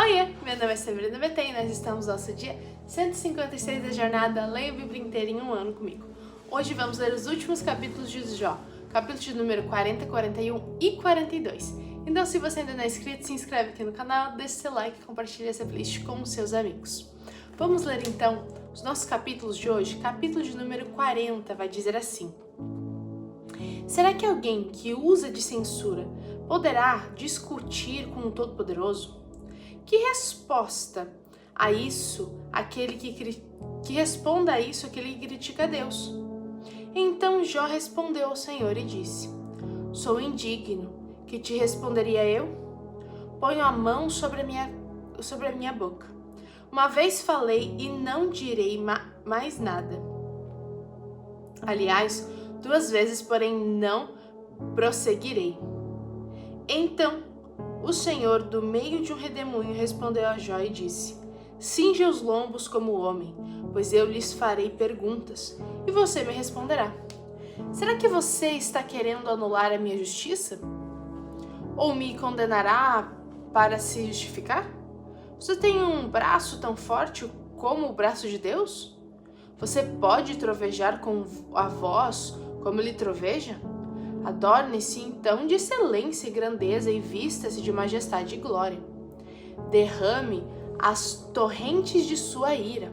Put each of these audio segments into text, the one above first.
Oiê, meu nome é Sabrina BT e nós estamos no nosso dia 156 da jornada Leia a Bíblia inteira em um ano comigo. Hoje vamos ler os últimos capítulos de Jó, capítulos de número 40, 41 e 42. Então, se você ainda não é inscrito, se inscreve aqui no canal, deixe seu like e compartilhe essa playlist com os seus amigos. Vamos ler então os nossos capítulos de hoje. Capítulo de número 40 vai dizer assim: será que alguém que usa de censura poderá discutir com o Todo-Poderoso? Que resposta a isso responda a isso aquele que critica a Deus? Então Jó respondeu ao Senhor e disse: sou indigno, que te responderia eu? Ponho a mão sobre a minha boca. Uma vez falei e não direi mais nada. Aliás, 2 vezes, porém não prosseguirei. Então o Senhor, do meio de um redemoinho, respondeu a Jó e disse: cinge os lombos como homem, pois eu lhes farei perguntas, e você me responderá. Será que você está querendo anular a minha justiça? Ou me condenará para se justificar? Você tem um braço tão forte como o braço de Deus? Você pode trovejar com a voz como ele troveja? Adorne-se então de excelência e grandeza e vista-se de majestade e glória. Derrame as torrentes de sua ira.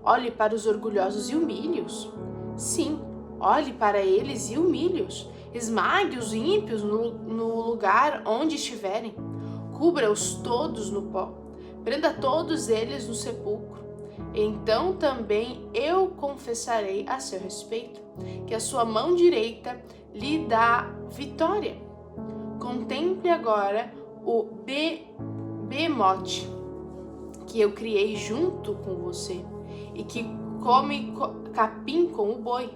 Olhe para os orgulhosos e humilhe-os. Sim, olhe para eles e humilhe-os. Esmague os ímpios no lugar onde estiverem. Cubra-os todos no pó. Prenda todos eles no sepulcro. Então também eu confessarei a seu respeito, que a sua mão direita lhe dá vitória. Contemple agora o Bemote, que eu criei junto com você, e que come capim com o boi.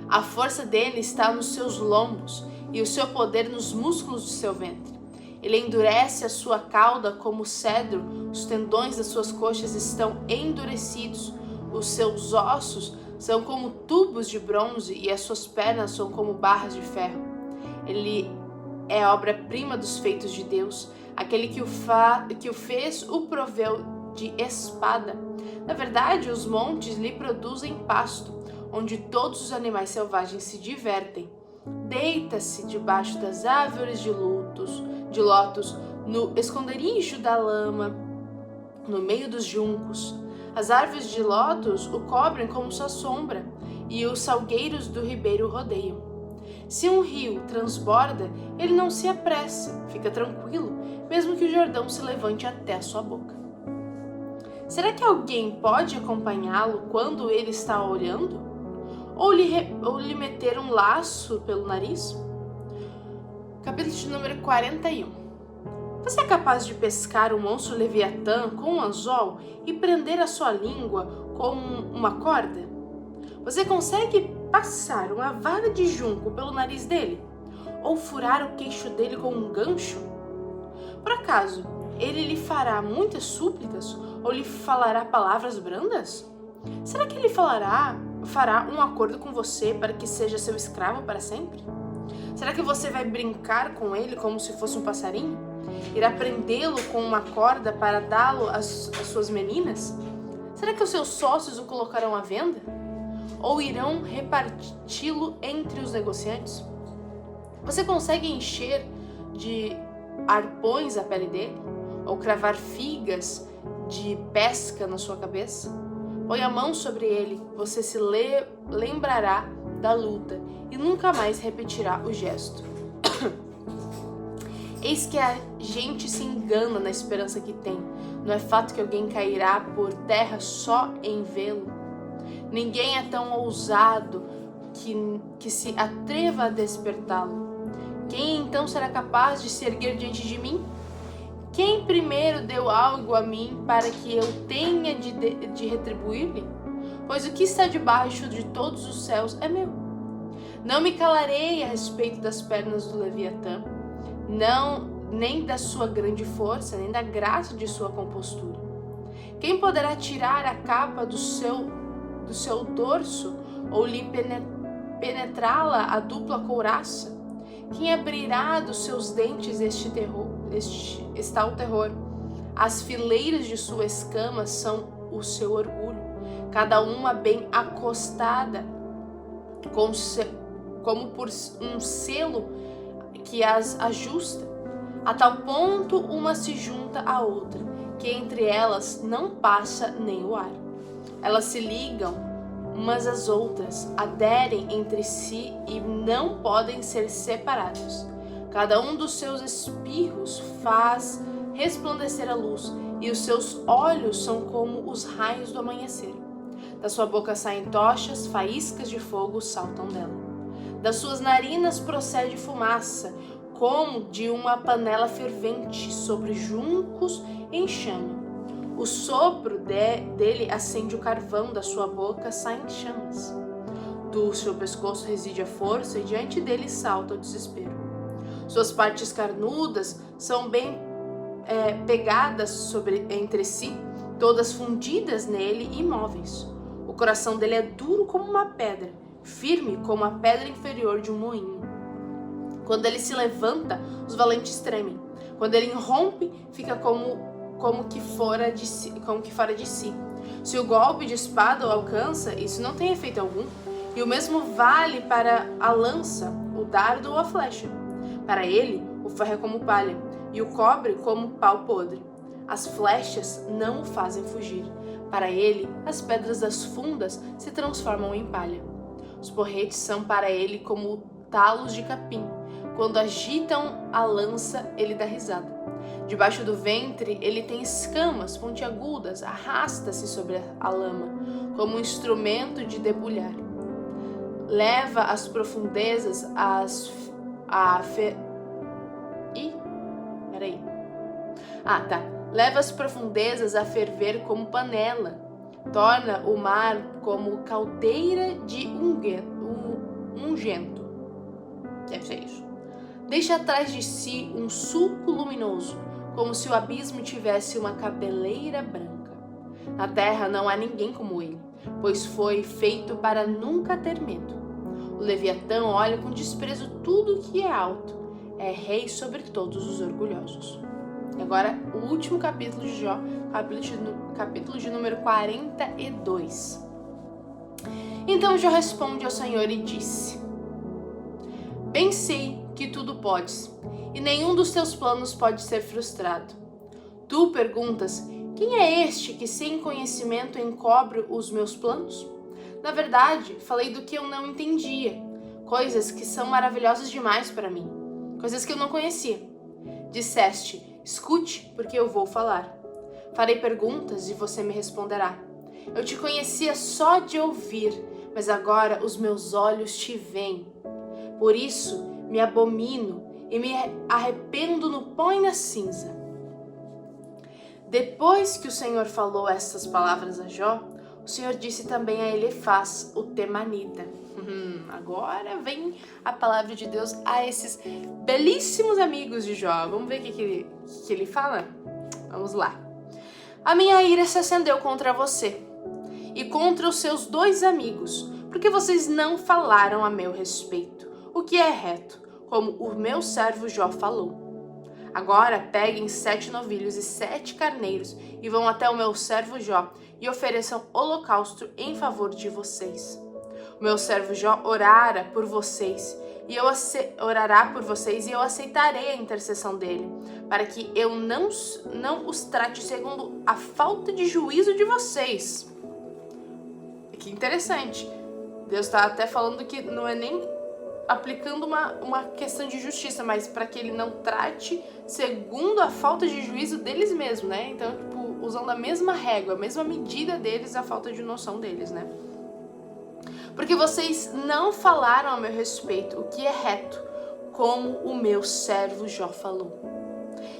A força dele está nos seus lombos, e o seu poder nos músculos do seu ventre. Ele endurece a sua cauda como cedro, os tendões das suas coxas estão endurecidos, os seus ossos são como tubos de bronze e as suas pernas são como barras de ferro. Ele é obra-prima dos feitos de Deus, aquele que o fez o proveu de espada. Na verdade, os montes lhe produzem pasto, onde todos os animais selvagens se divertem. Deita-se debaixo das árvores de lótus, no esconderijo da lama, no meio dos juncos. As árvores de lótus o cobrem como sua sombra, e os salgueiros do ribeiro o rodeiam. Se um rio transborda, ele não se apressa, fica tranquilo, mesmo que o Jordão se levante até a sua boca. Será que alguém pode acompanhá-lo quando ele está olhando? Ou lhe meter um laço pelo nariz? Capítulo de número 41. Você é capaz de pescar o monstro Leviatã com um anzol e prender a sua língua com uma corda? Você consegue passar uma vara de junco pelo nariz dele? Ou furar o queixo dele com um gancho? Por acaso, ele lhe fará muitas súplicas ou lhe falará palavras brandas? Será que ele fará um acordo com você para que seja seu escravo para sempre? Será que você vai brincar com ele como se fosse um passarinho? Irá prendê-lo com uma corda para dá-lo às suas meninas? Será que os seus sócios o colocarão à venda? Ou irão reparti-lo entre os negociantes? Você consegue encher de arpões a pele dele? Ou cravar figas de pesca na sua cabeça? Põe a mão sobre ele, você se lembrará da luta e nunca mais repetirá o gesto. Eis que a gente se engana na esperança que tem. Não é fato que alguém cairá por terra só em vê-lo. Ninguém é tão ousado que se atreva a despertá-lo. Quem então será capaz de se erguer diante de mim? Quem primeiro deu algo a mim para que eu tenha de retribuir-lhe? Pois o que está debaixo de todos os céus é meu. Não me calarei a respeito das pernas do Leviatã, nem da sua grande força, nem da graça de sua compostura. Quem poderá tirar a capa do seu dorso ou lhe penetrá-la a dupla couraça? Quem abrirá dos seus dentes está o terror. As fileiras de sua escama são o seu orgulho, cada uma bem acostada, como por um selo que as ajusta. A tal ponto uma se junta à outra, que entre elas não passa nem o ar. Elas se ligam umas às outras, aderem entre si e não podem ser separadas. Cada um dos seus espirros faz resplandecer a luz, e os seus olhos são como os raios do amanhecer. Da sua boca saem tochas, faíscas de fogo saltam dela. Das suas narinas procede fumaça, como de uma panela fervente sobre juncos em chama. O sopro dele acende o carvão, da sua boca saem chamas. Do seu pescoço reside a força e diante dele salta o desespero. Suas partes carnudas são bem pegadas entre si, todas fundidas nele e imóveis. O coração dele é duro como uma pedra, firme como a pedra inferior de um moinho. Quando ele se levanta, os valentes tremem. Quando ele irrompe, fica como que fora de si. Se o golpe de espada o alcança, isso não tem efeito algum. E o mesmo vale para a lança, o dardo ou a flecha. Para ele, o ferro é como palha, e o cobre como pau podre. As flechas não o fazem fugir. Para ele, as pedras das fundas se transformam em palha. Os porretes são para ele como talos de capim. Quando agitam a lança, ele dá risada. Debaixo do ventre, ele tem escamas pontiagudas, arrasta-se sobre a lama, como um instrumento de debulhar. Leva às profundezas Leva as profundezas a ferver como panela. Torna o mar como caldeira de ungento. Deve ser isso. Deixa atrás de si um sulco luminoso, como se o abismo tivesse uma cabeleira branca. Na terra não há ninguém como ele, pois foi feito para nunca ter medo. O Leviatã olha com desprezo tudo que é alto, é rei sobre todos os orgulhosos. E agora, o último capítulo de Jó, capítulo de número 42. Então Jó responde ao Senhor e disse: Bem sei que tudo podes, e nenhum dos teus planos pode ser frustrado. Tu perguntas: quem é este que sem conhecimento encobre os meus planos? Na verdade, falei do que eu não entendia, coisas que são maravilhosas demais para mim, coisas que eu não conhecia. Disseste: escute, porque eu vou falar. Farei perguntas e você me responderá. Eu te conhecia só de ouvir, mas agora os meus olhos te veem. Por isso me abomino e me arrependo no pó e na cinza. Depois que o Senhor falou estas palavras a Jó, o Senhor disse também a Elifaz, o temanita. Agora vem a palavra de Deus a esses belíssimos amigos de Jó. Vamos ver o que ele fala? Vamos lá. A minha ira se acendeu contra você e contra os seus 2 amigos, porque vocês não falaram a meu respeito, o que é reto, como o meu servo Jó falou. Agora peguem 7 novilhos e 7 carneiros e vão até o meu servo Jó e ofereçam holocausto em favor de vocês. O meu servo Jó orará por vocês e eu aceitarei a intercessão dele, para que eu não os trate segundo a falta de juízo de vocês. Que interessante. Deus está até falando que não é nem aplicando uma questão de justiça, mas para que ele não trate segundo a falta de juízo deles mesmos, né? Então, usando a mesma régua, a mesma medida deles, a falta de noção deles, né? Porque vocês não falaram a meu respeito o que é reto, como o meu servo Jó falou.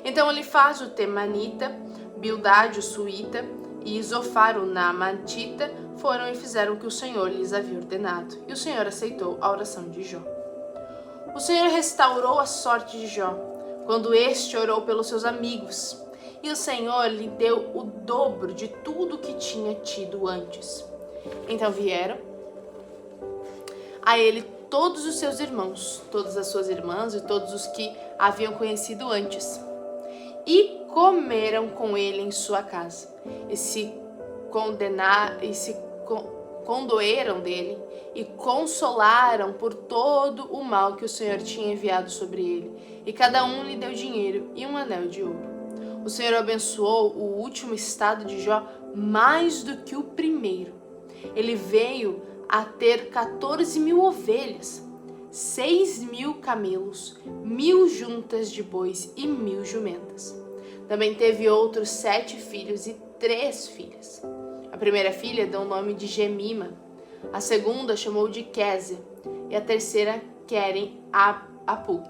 Então Elifaz o temanita, Bildade o suíta e Zofar o naamatita foram e fizeram o que o Senhor lhes havia ordenado, e o Senhor aceitou a oração de Jó. O Senhor restaurou a sorte de Jó, quando este orou pelos seus amigos, e o Senhor lhe deu o dobro de tudo que tinha tido antes. Então vieram a ele todos os seus irmãos, todas as suas irmãs e todos os que haviam conhecido antes. E comeram com ele em sua casa, e se condoeram dele, e consolaram por todo o mal que o Senhor tinha enviado sobre ele, e cada um lhe deu dinheiro e um anel de ouro. O Senhor abençoou o último estado de Jó mais do que o primeiro. Ele veio a ter 14.000 ovelhas, 6.000 camelos, 1.000 juntas de bois e 1.000 jumentas. Também teve outros 7 filhos e 3 filhas. A primeira filha deu o nome de Gemima, a segunda chamou de Kézia e a terceira Queren Apuk.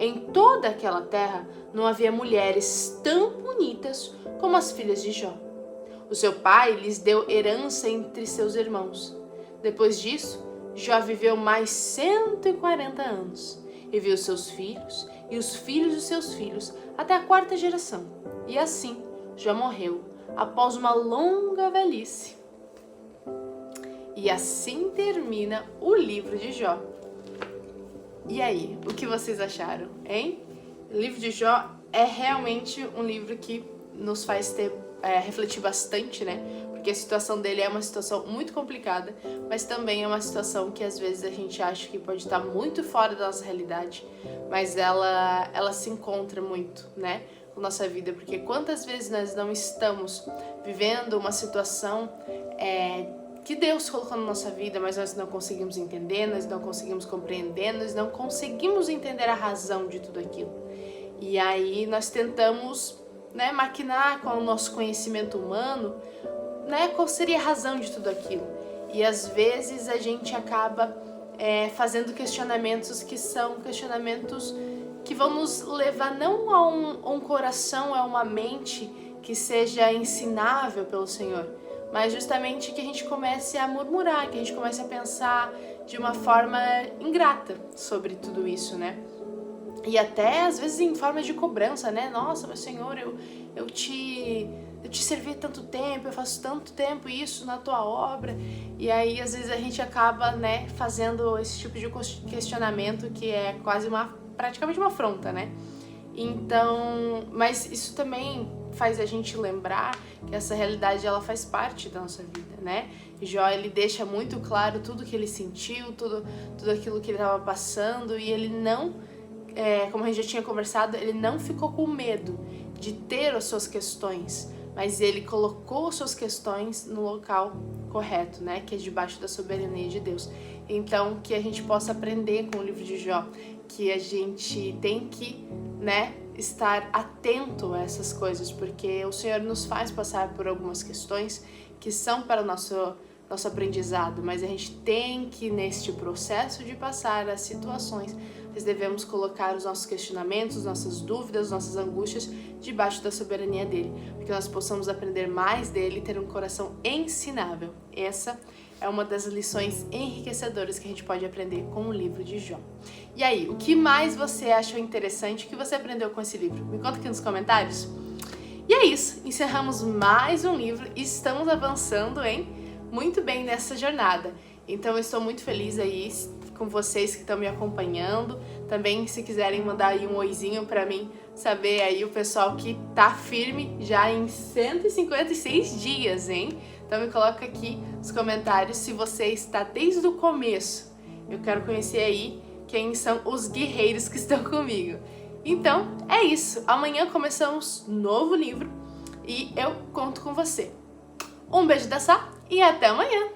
Em toda aquela terra não havia mulheres tão bonitas como as filhas de Jó. O seu pai lhes deu herança entre seus irmãos. Depois disso, Jó viveu mais 140 anos e viu seus filhos e os filhos dos seus filhos até a 4ª geração. E assim, Jó morreu após uma longa velhice. E assim termina o livro de Jó. E aí, o que vocês acharam, hein? O livro de Jó é realmente um livro que nos faz refletir bastante, né? Porque a situação dele é uma situação muito complicada, mas também é uma situação que às vezes a gente acha que pode estar muito fora da nossa realidade, mas ela se encontra muito, né, com nossa vida, porque quantas vezes nós não estamos vivendo uma situação que Deus colocou na nossa vida, mas nós não conseguimos entender, nós não conseguimos compreender, nós não conseguimos entender a razão de tudo aquilo. E aí nós tentamos, né, maquinar com o nosso conhecimento humano, né, qual seria a razão de tudo aquilo. E às vezes a gente acaba fazendo questionamentos que são questionamentos que vão nos levar não a um coração, a uma mente que seja ensinável pelo Senhor, mas justamente que a gente comece a murmurar, que a gente comece a pensar de uma forma ingrata sobre tudo isso, né? E até às vezes em forma de cobrança, né? Nossa, mas Senhor, eu te servi tanto tempo, eu faço tanto tempo isso na tua obra. E aí às vezes a gente acaba, né, fazendo esse tipo de questionamento que é quase praticamente uma afronta, né? Então, mas isso também faz a gente lembrar que essa realidade ela faz parte da nossa vida, né? Jó, ele deixa muito claro tudo que ele sentiu, tudo aquilo que ele estava passando, e ele não, como a gente já tinha conversado, ele não ficou com medo de ter as suas questões, mas ele colocou as suas questões no local correto, né? Que é debaixo da soberania de Deus. Então, que a gente possa aprender com o livro de Jó, que a gente tem que, né, estar atento a essas coisas, porque o Senhor nos faz passar por algumas questões que são para o nosso aprendizado, mas a gente tem que, neste processo de passar as situações, nós devemos colocar os nossos questionamentos, nossas dúvidas, nossas angústias debaixo da soberania dele, para que nós possamos aprender mais dele e ter um coração ensinável. Essa é uma das lições enriquecedoras que a gente pode aprender com o livro de Jó. E aí, o que mais você achou interessante, o que você aprendeu com esse livro? Me conta aqui nos comentários. E é isso, encerramos mais um livro e estamos avançando, muito bem nessa jornada. Então eu estou muito feliz aí com vocês que estão me acompanhando. Também, se quiserem mandar aí um oizinho para mim, saber aí o pessoal que tá firme já em 156 dias, Então me coloca aqui nos comentários se você está desde o começo. Eu quero conhecer aí quem são os guerreiros que estão comigo. Então, é isso. Amanhã começamos novo livro e eu conto com você. Um beijo da Sá e até amanhã!